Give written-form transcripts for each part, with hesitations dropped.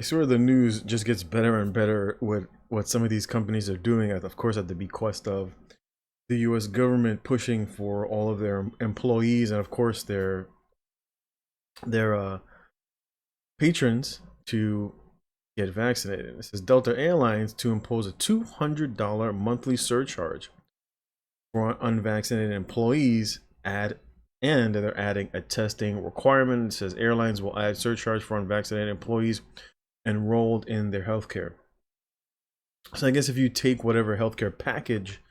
I swear the news just gets better and better with what some of these companies are doing, of course, at the bequest of the US government pushing for all of their employees and, of course, their patrons to get vaccinated. It says Delta Airlines to impose a $200 monthly surcharge for unvaccinated employees and they're adding a testing requirement. It says airlines will add surcharge for unvaccinated employees enrolled in their healthcare. So I guess if you take whatever healthcare package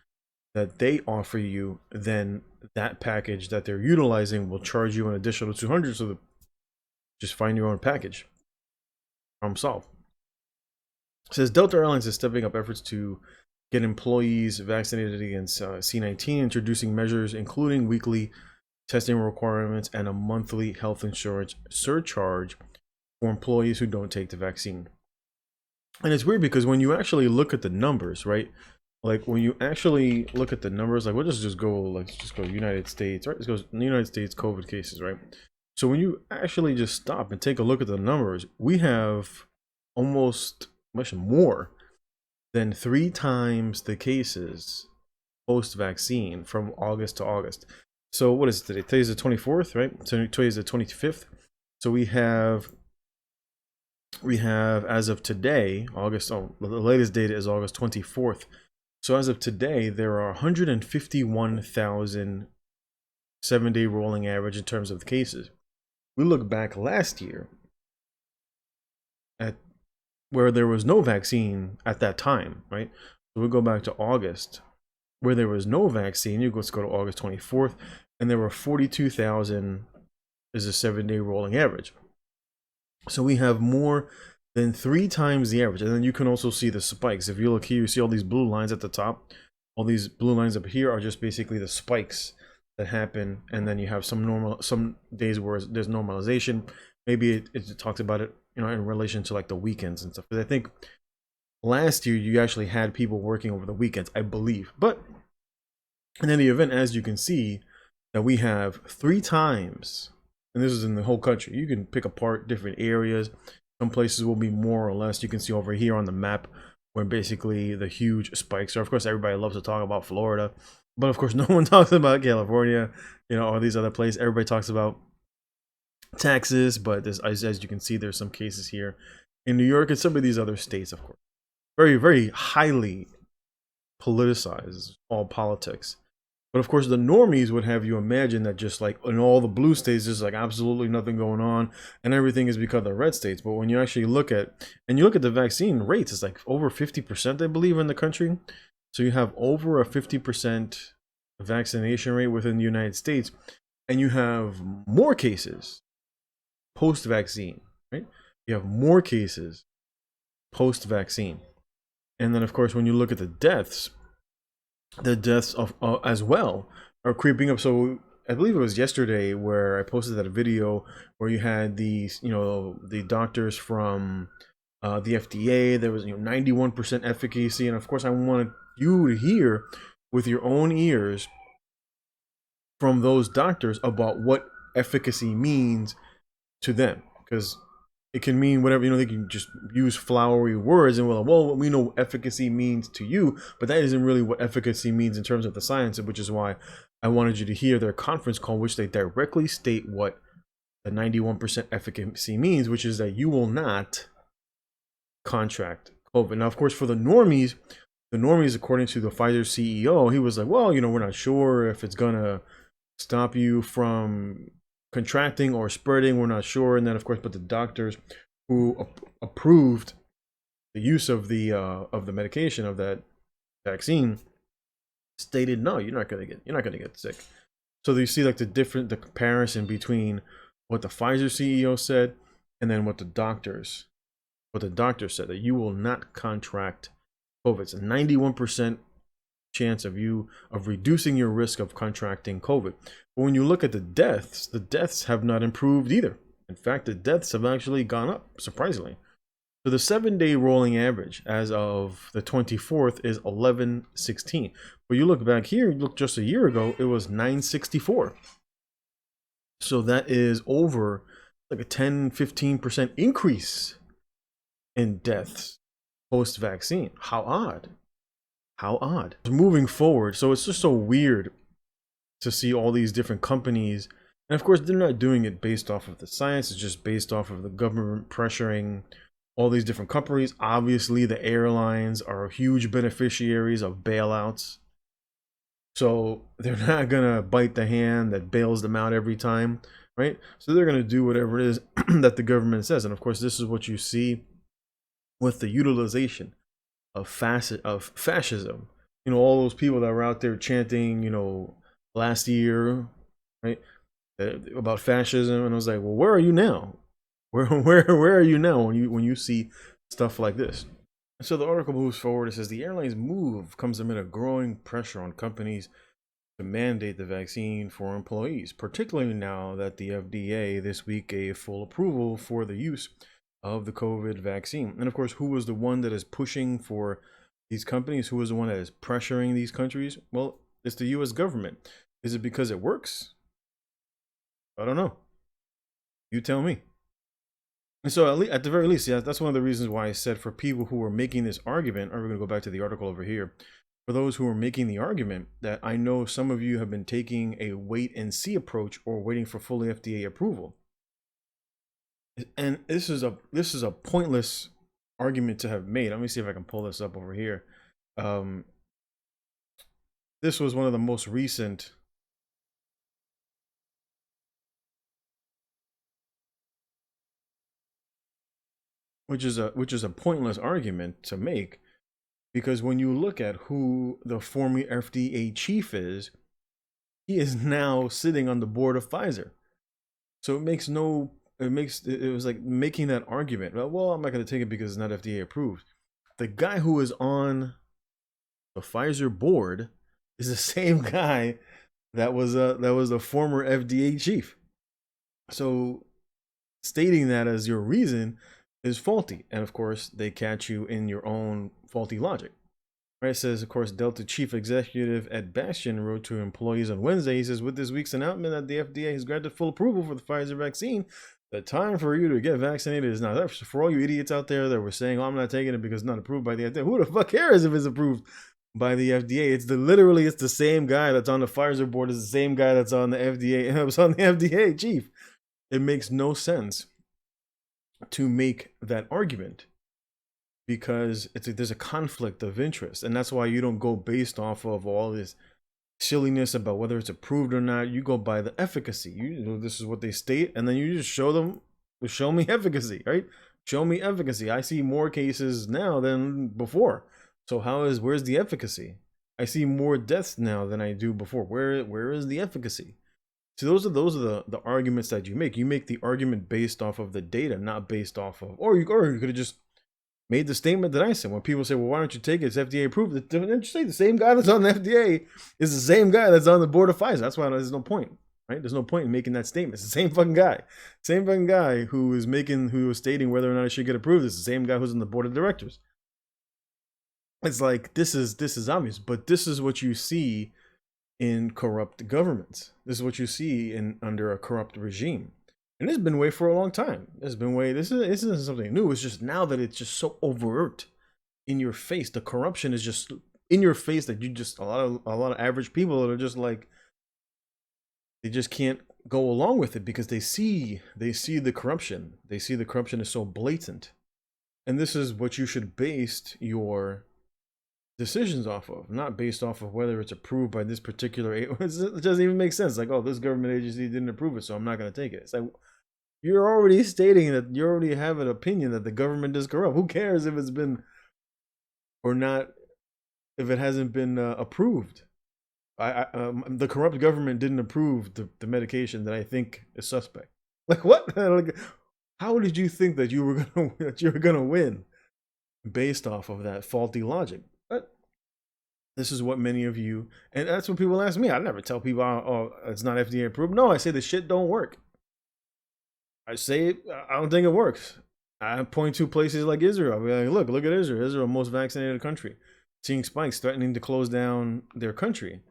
that they offer you, then that package that they're utilizing will charge you an additional 200. So just find your own package. Problem solved. It says Delta Airlines is stepping up efforts to get employees vaccinated against C19, introducing measures including weekly testing requirements and a monthly health insurance surcharge for employees who don't take the vaccine. And it's weird because when you actually look at the numbers, right? Like when you actually look at the numbers, like let's just go United States, right? Let's go the United States COVID cases, right? So when you actually just stop and take a look at the numbers, we have almost much more than 3 times the cases post-vaccine from August to August. So what is it today? Today's the 24th, right? So today's the 25th. So we have as of today, the latest data is August 24th. So as of today, there are 151,000 7-day rolling average in terms of the cases. We look back last year at where there was no vaccine at that time, right? So we go back to August where there was no vaccine. Let's go to August 24th, and there were 42,000 is a 7-day rolling average. So we have more than 3 times the average. And then you can also see the spikes. If you look here, you see all these blue lines at the top. All these blue lines up here are just basically the spikes that happen. And then you have some days where there's normalization. Maybe it talks about it, in relation to like the weekends and stuff. But I think last year you actually had people working over the weekends, I believe. But in any event, as you can see, that we have 3 times, and this is in the whole country. You can pick apart different areas. Some places will be more or less. You can see over here on the map where basically the huge spikes are. Of course, everybody loves to talk about Florida, but of course, no one talks about California, or these other places. Everybody talks about Texas, but as you can see, there's some cases here in New York and some of these other states, of course. Very, very highly politicized, all politics. But of course, the normies would have you imagine that just like in all the blue states, there's like absolutely nothing going on, and everything is because of the red states. But when you actually look at the vaccine rates, it's like over 50%, I believe, in the country. So you have over a 50% vaccination rate within the United States, and you have more cases post-vaccine, right? You have more cases post-vaccine, and then of course, when you look at the deaths of as well are creeping up. So I believe it was yesterday where I posted that video where you had these, the doctors from the FDA. There was 91% efficacy, and of course I wanted you to hear with your own ears from those doctors about what efficacy means to them, because it can mean whatever, they can just use flowery words and well, we know what efficacy means to you, but that isn't really what efficacy means in terms of the science, which is why I wanted you to hear their conference call, which they directly state what the 91% efficacy means, which is that you will not contract COVID. Now, of course, for the normies, according to the Pfizer CEO, he was like, well, we're not sure if it's gonna stop you from contracting or spreading, we're not sure. And then of course, but the doctors who approved the use of the medication, of that vaccine, stated no, you're not gonna get sick. So you see like the comparison between what the Pfizer CEO said and then what the doctors said, that you will not contract COVID. It's a 91% chance of reducing your risk of contracting COVID. But when you look at the deaths have not improved either. In fact, the deaths have actually gone up, surprisingly. So the 7-day rolling average as of the 24th is 1116. But you look back here, you look just a year ago, it was 964. So that is over like a 10-15% increase in deaths post-vaccine. How odd. How odd. Moving forward, so it's just so weird to see all these different companies. And of course, they're not doing it based off of the science. It's just based off of the government pressuring all these different companies. Obviously, the airlines are huge beneficiaries of bailouts. So they're not going to bite the hand that bails them out every time, right? So they're going to do whatever it is that the government says. And of course, this is what you see with the utilization of fascism. All those people that were out there chanting, last year, right, about fascism, and I was like, well, where are you now? Where are you now when you see stuff like this? So the article moves forward. It says the airlines move comes amid a growing pressure on companies to mandate the vaccine for employees, particularly now that the FDA this week gave full approval for the use of the COVID vaccine. And of course, who was the one that is pushing for these companies? Who is the one that is pressuring these countries? Well, it's the US government. Is it because it works? I don't know. You tell me. And so at the very least, yeah, that's one of the reasons why I said for people who are making this argument, or we're going to go back to the article over here, for those who are making the argument that I know some of you have been taking a wait and see approach or waiting for full FDA approval. And this is a pointless argument to have made. Let me see if I can pull this up over here. This was one of the most recent which is a pointless argument to make, because when you look at who the former FDA chief is, he is now sitting on the board of Pfizer. So it was like making that argument. Well, I'm not going to take it because it's not FDA approved. The guy who is on the Pfizer board is the same guy that was a former FDA chief. So stating that as your reason is faulty. And of course, they catch you in your own faulty logic. Right, it says, of course, Delta chief executive Ed Bastian wrote to employees on Wednesday. He says, with this week's announcement that the FDA has granted full approval for the Pfizer vaccine, the time for you to get vaccinated is now. For all you idiots out there that were saying, oh, I'm not taking it because it's not approved by the FDA. Who the fuck cares if it's approved by the FDA? It's the same guy that's on the Pfizer board is the same guy that's on the FDA. And it was on the FDA chief. It makes no sense to make that argument, because there's a conflict of interest, and that's why you don't go based off of all this silliness about whether it's approved or not. You go by the efficacy. This is what they state, and then you just show me efficacy, right? Show me efficacy. I see more cases now than before. So where's the efficacy? I see more deaths now than I do before. Where is the efficacy? So those are the arguments that you make. You make the argument based off of the data, not based off of, or you could have just made the statement that I said. When people say, well, why don't you take it? It's FDA approved. Then you say the same guy that's on the FDA is the same guy that's on the board of Pfizer. That's why there's no point, right? There's no point in making that statement. It's the same fucking guy. Same fucking guy who was stating whether or not it should get approved. It's the same guy who's on the board of directors. It's like, this is obvious, but this is what you see in corrupt governments. This is what you see under a corrupt regime. And it's been way for a long time. This isn't something new. It's just now that it's just so overt in your face. The corruption is just in your face that a lot of average people that are just like, they just can't go along with it because they see the corruption. They see the corruption is so blatant. And this is what you should base your decisions off of, not based off of whether it's approved by this particular it doesn't even make sense. Like, oh, this government agency didn't approve it, so I'm not going to take it. It's like, you're already stating that you already have an opinion that the government is corrupt. Who cares if it's been or not, if it hasn't been approved? The corrupt government didn't approve the medication that I think is suspect. Like, what? Like, how did you think that you were gonna win based off of that faulty logic? But this is what many of you, and that's what people ask me. I never tell people, oh, it's not FDA approved. No, I say the shit don't work. I say I don't think it works. I point to places like Israel. I'll be like, look at Israel. Israel, most vaccinated country, seeing spikes threatening to close down their country.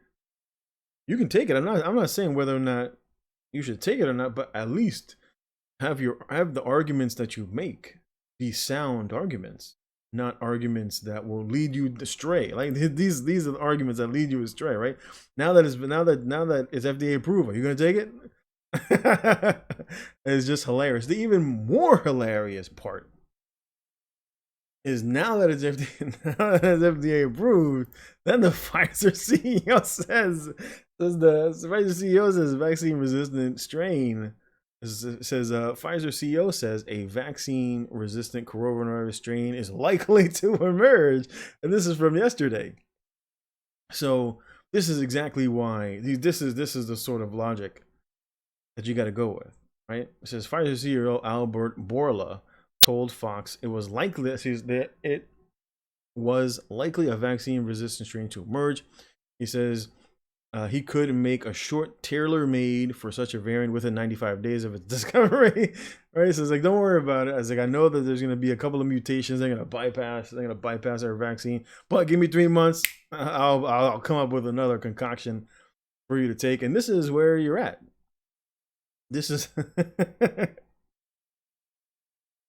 You can take it. I'm not saying whether or not you should take it or not, but at least have the arguments that you make. be sound arguments, not arguments that will lead you astray. Like these are the arguments that lead you astray, right? Now that it's FDA approved, are you gonna take it? It's just hilarious. The even more hilarious part is now that it's FDA approved, then the Pfizer CEO says the Pfizer CEO says vaccine resistant strain says Pfizer CEO says a vaccine resistant coronavirus strain is likely to emerge, and this is from yesterday. So this is exactly why this is the sort of logic that you got to go with, right? It says Pfizer CEO Albert Bourla told Fox it was likely that it was likely a vaccine-resistant strain to emerge. He says he could make a short tailor-made for such a variant within 95 days of its discovery. Right? So it's like, don't worry about it. I was like, I know that there's going to be a couple of mutations they're going to bypass. They're going to bypass our vaccine, but give me 3 months. I'll come up with another concoction for you to take. And this is where you're at. This is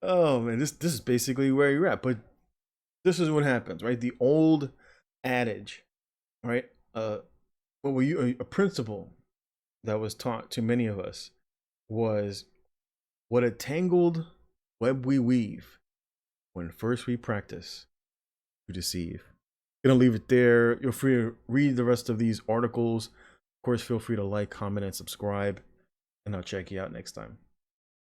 oh man, this is basically where you're at. But this is what happens, right? The old adage, right? What were you a principle that was taught to many of us was what a tangled web we weave when first we practice to deceive. Gonna leave it there. You're free to read the rest of these articles. Of course, feel free to like, comment, and subscribe, and I'll check you out next time.